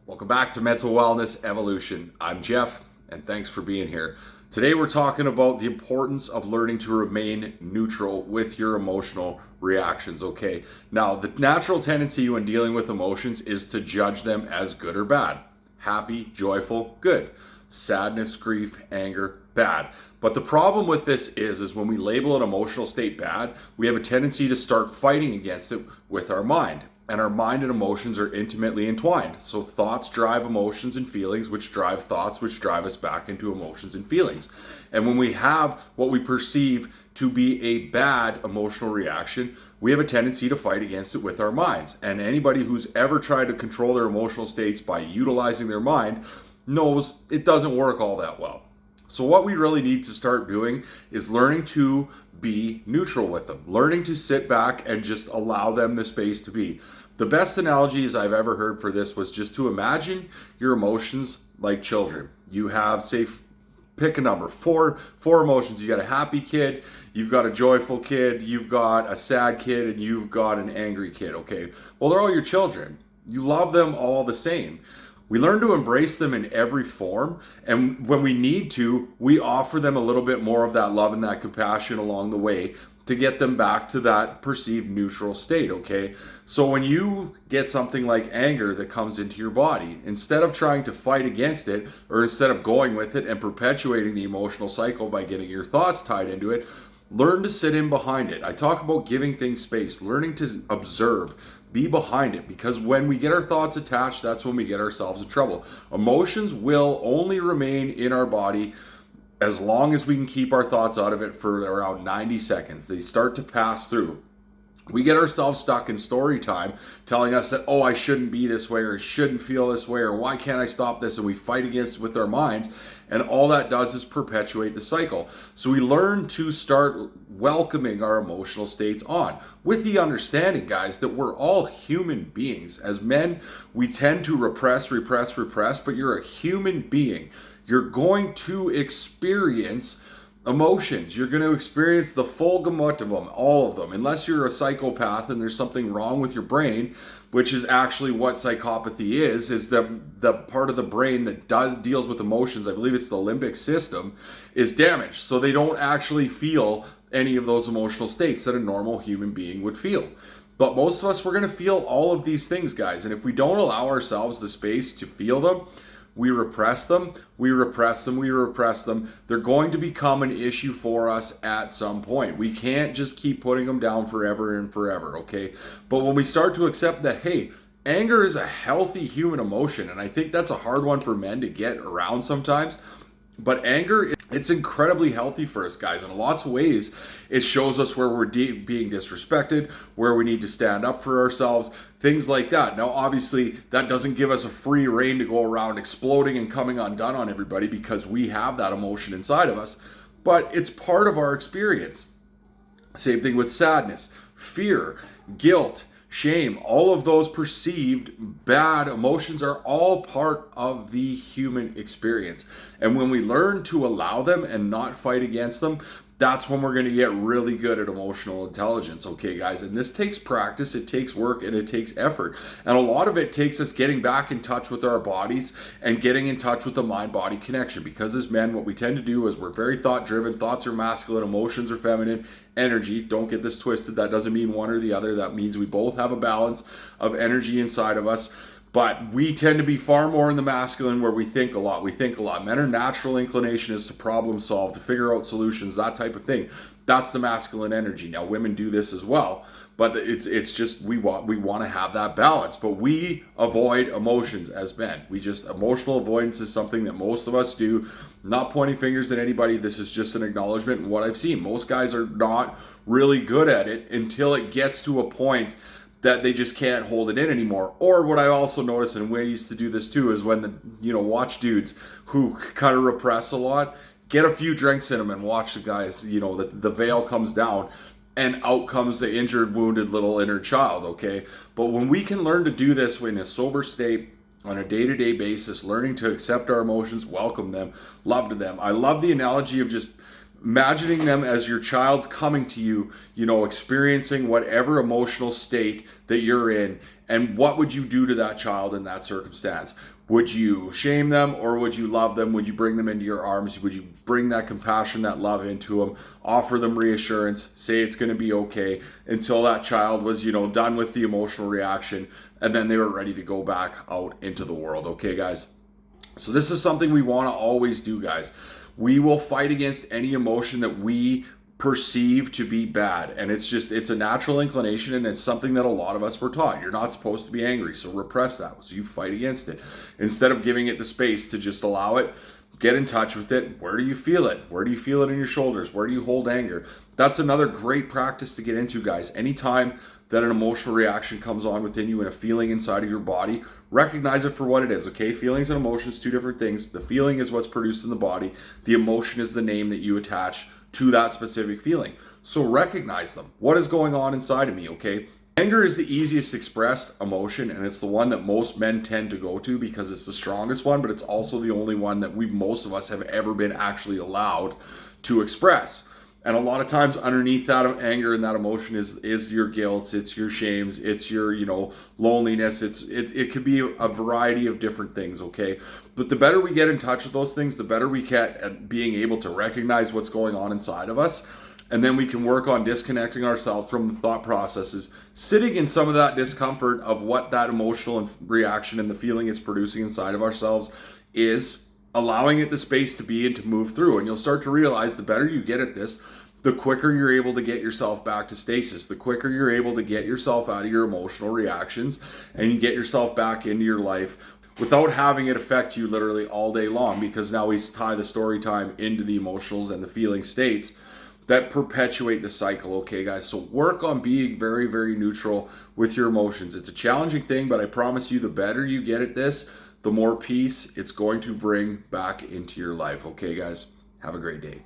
Welcome back to Mental Wellness Evolution. I'm Jeff, and thanks for being here. Today, we're talking about the importance of learning to remain neutral with your emotional reactions. Okay, now the natural tendency when dealing with emotions is to judge them as good or bad. Happy, joyful, good. Sadness, grief, anger, bad. But the problem with this is when we label an emotional state bad, we have a tendency to start fighting against it with our mind. And our mind and emotions are intimately entwined. So thoughts drive emotions and feelings, which drive thoughts, which drive us back into emotions and feelings. And when we have what we perceive to be a bad emotional reaction, we have a tendency to fight against it with our minds. And anybody who's ever tried to control their emotional states by utilizing their mind knows it doesn't work all that well. So what we really need to start doing is learning to be neutral with them, learning to sit back and just allow them the space to be. The best analogies I've ever heard for this was just to imagine your emotions like children. You have, say, pick a number, four emotions. You got a happy kid, you've got a joyful kid, you've got a sad kid, and you've got an angry kid. Okay, well, they're all your children. You love them all the same. We learn to embrace them in every form, and when we need to, we offer them a little bit more of that love and that compassion along the way to get them back to that perceived neutral state, okay? So when you get something like anger that comes into your body, instead of trying to fight against it, or instead of going with it and perpetuating the emotional cycle by getting your thoughts tied into it, learn to sit in behind it. I talk about giving things space, learning to observe, be behind it, because when we get our thoughts attached, that's when we get ourselves in trouble. Emotions will only remain in our body as long as we can keep our thoughts out of it for around 90 seconds. They start to pass through. We get ourselves stuck in story time telling us that, oh, I shouldn't be this way, or I shouldn't feel this way, or why can't I stop this? And we fight against it with our minds. And all that does is perpetuate the cycle. So we learn to start welcoming our emotional states on with the understanding, guys, that we're all human beings. As men, we tend to repress, but you're a human being. You're going to experience emotions. You're going to experience the full gamut of them, all of them, unless you're a psychopath and there's something wrong with your brain, which is actually what psychopathy is the part of the brain that deals with emotions. I believe it's the limbic system is damaged, so they don't actually feel any of those emotional states that a normal human being would feel. But most of us, we're going to feel all of these things, guys, and if we don't allow ourselves the space to feel them, we repress them. They're going to become an issue for us at some point. We can't just keep putting them down forever and forever, okay? But when we start to accept that, hey, anger is a healthy human emotion, and I think that's a hard one for men to get around sometimes. But anger, it's incredibly healthy for us, guys. In lots of ways, it shows us where we're being disrespected, where we need to stand up for ourselves, things like that. Now, obviously, that doesn't give us a free rein to go around exploding and coming undone on everybody, because we have that emotion inside of us. But it's part of our experience. Same thing with sadness, fear, guilt, shame. All of those perceived bad emotions are all part of the human experience. And when we learn to allow them and not fight against them, that's when we're going to get really good at emotional intelligence, okay, guys? And this takes practice, it takes work, and it takes effort. And a lot of it takes us getting back in touch with our bodies and getting in touch with the mind-body connection. Because as men, what we tend to do is we're very thought-driven. Thoughts are masculine, emotions are feminine. Energy, don't get this twisted, that doesn't mean one or the other. That means we both have a balance of energy inside of us. But we tend to be far more in the masculine, where we think a lot. Men are natural inclination is to problem solve, to figure out solutions, that type of thing. That's the masculine energy. Now, women do this as well, but it's just we want to have that balance. But we avoid emotions as men. Emotional avoidance is something that most of us do. Not pointing fingers at anybody. This is just an acknowledgement in what I've seen. Most guys are not really good at it until it gets to a point that they just can't hold it in anymore. Or what I also notice, and ways to do this too, is when watch dudes who kind of repress a lot, get a few drinks in them and watch the guys, the veil comes down and out comes the injured, wounded little inner child, okay? But when we can learn to do this in a sober state, on a day-to-day basis, learning to accept our emotions, welcome them, love to them. I love the analogy of just imagining them as your child coming to you, experiencing whatever emotional state that you're in, and what would you do to that child in that circumstance? Would you shame them, or would you love them? Would you bring them into your arms? Would you bring that compassion, that love into them, offer them reassurance, say it's going to be okay, until that child was, done with the emotional reaction, and then they were ready to go back out into the world? Okay, guys? So this is something we want to always do, guys. We will fight against any emotion that we perceive to be bad, and it's a natural inclination, and it's something that a lot of us were taught. You're not supposed to be angry, so repress that. So you fight against it instead of giving it the space to just allow it. Get in touch with it. Where do you feel it? Where do you feel it in your shoulders? Where do you hold anger? That's another great practice to get into, guys. Anytime that an emotional reaction comes on within you and a feeling inside of your body, recognize it for what it is, okay? Feelings and emotions, two different things. The feeling is what's produced in the body. The emotion is the name that you attach to that specific feeling. So recognize them. What is going on inside of me, okay? Anger is the easiest expressed emotion, and it's the one that most men tend to go to because it's the strongest one, but it's also the only one that most of us have ever been actually allowed to express. And a lot of times underneath that anger and that emotion is your guilt, it's your shames, it's your, loneliness, it could be a variety of different things, okay? But the better we get in touch with those things, the better we get at being able to recognize what's going on inside of us. And then we can work on disconnecting ourselves from the thought processes, sitting in some of that discomfort of what that emotional reaction and the feeling it's producing inside of ourselves is, allowing it the space to be and to move through. And you'll start to realize the better you get at this, the quicker you're able to get yourself back to stasis, the quicker you're able to get yourself out of your emotional reactions and you get yourself back into your life without having it affect you literally all day long, because now we tie the story time into the emotions and the feeling states that perpetuate the cycle, okay, guys? So work on being very, very neutral with your emotions. It's a challenging thing, but I promise you, the better you get at this, the more peace it's going to bring back into your life, okay, guys? Have a great day.